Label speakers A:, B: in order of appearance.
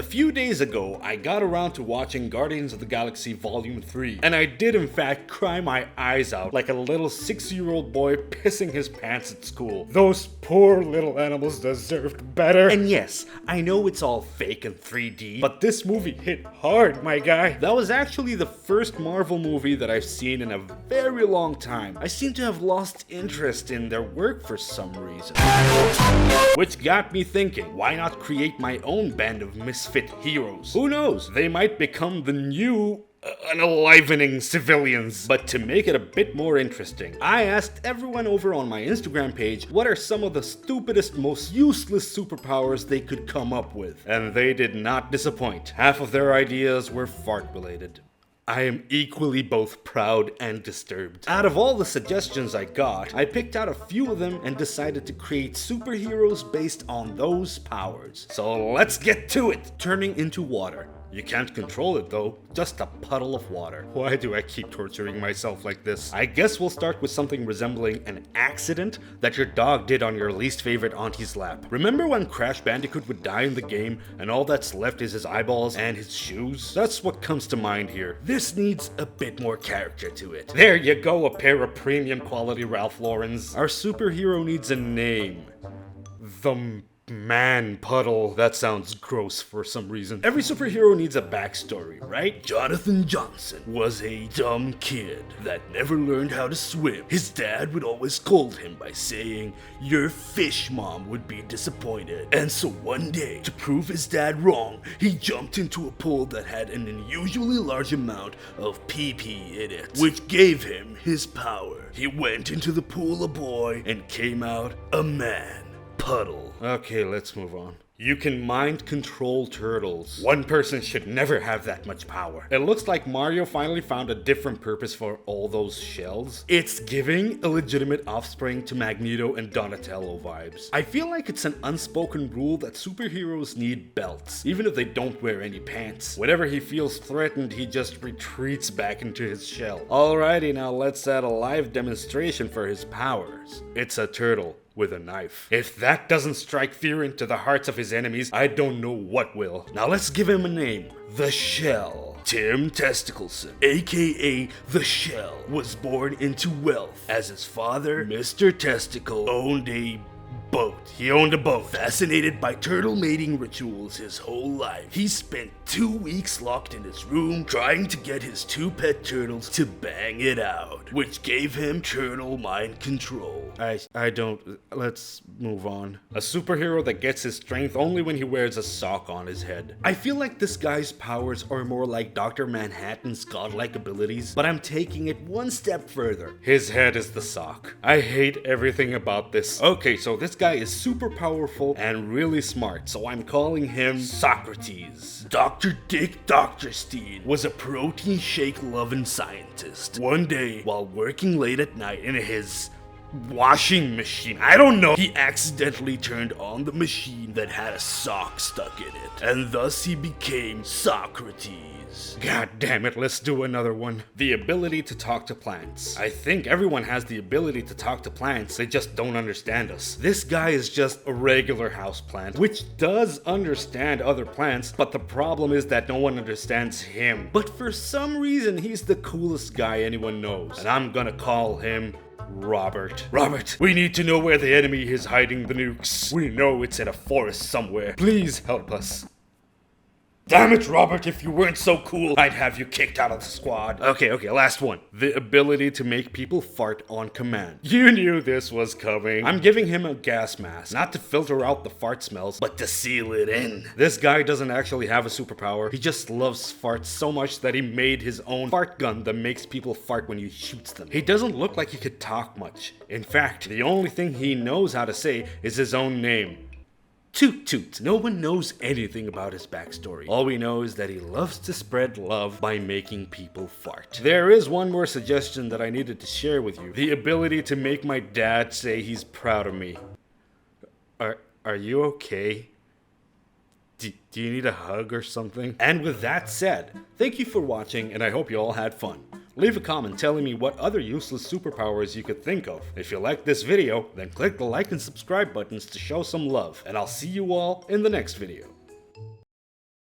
A: A few days ago, I got around to watching Guardians of the Galaxy Volume 3, and I did in fact cry my eyes out like a little 6-year-old boy pissing his pants at school. Those poor little animals deserved better. And yes, I know it's all fake and 3D, but this movie hit hard, my guy. That was actually the first Marvel movie that I've seen in a very long time. I seem to have lost interest in their work for some reason. Which got me thinking, why not create my own band of misfit heroes? Who knows, they might become the new unenlivening civilians. But to make it a bit more interesting, I asked everyone over on my Instagram page what are some of the stupidest, most useless superpowers they could come up with. And they did not disappoint. Half of their ideas were fart related. I am equally both proud and disturbed. Out of all the suggestions I got, I picked out a few of them and decided to create superheroes based on those powers. So let's get to it! Turning into water. You can't control it though, just a puddle of water. Why do I keep torturing myself like this? I guess we'll start with something resembling an accident that your dog did on your least favorite auntie's lap. Remember when Crash Bandicoot would die in the game and all that's left is his eyeballs and his shoes? That's what comes to mind here. This needs a bit more character to it. There you go, a pair of premium quality Ralph Laurens. Our superhero needs a name. The Man Puddle. That sounds gross for some reason. Every superhero needs a backstory, right? Jonathan Johnson was a dumb kid that never learned how to swim. His dad would always scold him by saying, "Your fish mom would be disappointed." And so one day, to prove his dad wrong, he jumped into a pool that had an unusually large amount of pee-pee in it, which gave him his power. He went into the pool a boy and came out a man puddle. Okay, let's move on. You can mind control turtles. One person should never have that much power. It looks like Mario finally found a different purpose for all those shells. It's giving a legitimate offspring to Magneto and Donatello vibes. I feel like it's an unspoken rule that superheroes need belts, even if they don't wear any pants. Whenever he feels threatened, he just retreats back into his shell. Alrighty, now let's add a live demonstration for his powers. It's a turtle with a knife. If that doesn't strike fear into the hearts of his enemies, I don't know what will. Now let's give him a name. The Shell. Tim Testicleson, aka The Shell, was born into wealth as his father, Mr. Testicle, owned a boat. He owned a boat. Fascinated by turtle mating rituals his whole life, he spent 2 weeks locked in his room trying to get his 2 pet turtles to bang it out, which gave him turtle mind control. Let's move on. A superhero that gets his strength only when he wears a sock on his head. I feel like this guy's powers are more like Dr. Manhattan's godlike abilities, but I'm taking it one step further. His head is the sock. I hate everything about this. Okay, so this guy is super powerful and really smart, so I'm calling him Socrates. Dr. Dick Doctorstein was a protein shake loving scientist. One day, while working late at night in his washing machine, I don't know, he accidentally turned on the machine that had a sock stuck in it, and thus he became Socrates. God damn it, let's do another one. The ability to talk to plants. I think everyone has the ability to talk to plants, they just don't understand us. This guy is just a regular houseplant, which does understand other plants, but the problem is that no one understands him. But for some reason, he's the coolest guy anyone knows, and I'm gonna call him Robert. Robert, we need to know where the enemy is hiding the nukes. We know it's in a forest somewhere. Please help us. Damn it, Robert, if you weren't so cool, I'd have you kicked out of the squad. Okay, last one. The ability to make people fart on command. You knew this was coming. I'm giving him a gas mask, not to filter out the fart smells, but to seal it in. This guy doesn't actually have a superpower. He just loves farts so much that he made his own fart gun that makes people fart when he shoots them. He doesn't look like he could talk much. In fact, the only thing he knows how to say is his own name. Toot toot. No one knows anything about his backstory. All we know is that he loves to spread love by making people fart. There is one more suggestion that I needed to share with you. The ability to make my dad say he's proud of me. Are you okay? Do you need a hug or something? And with that said, thank you for watching, and I hope you all had fun. Leave a comment telling me what other useless superpowers you could think of. If you liked this video, then click the like and subscribe buttons to show some love, and I'll see you all in the next video.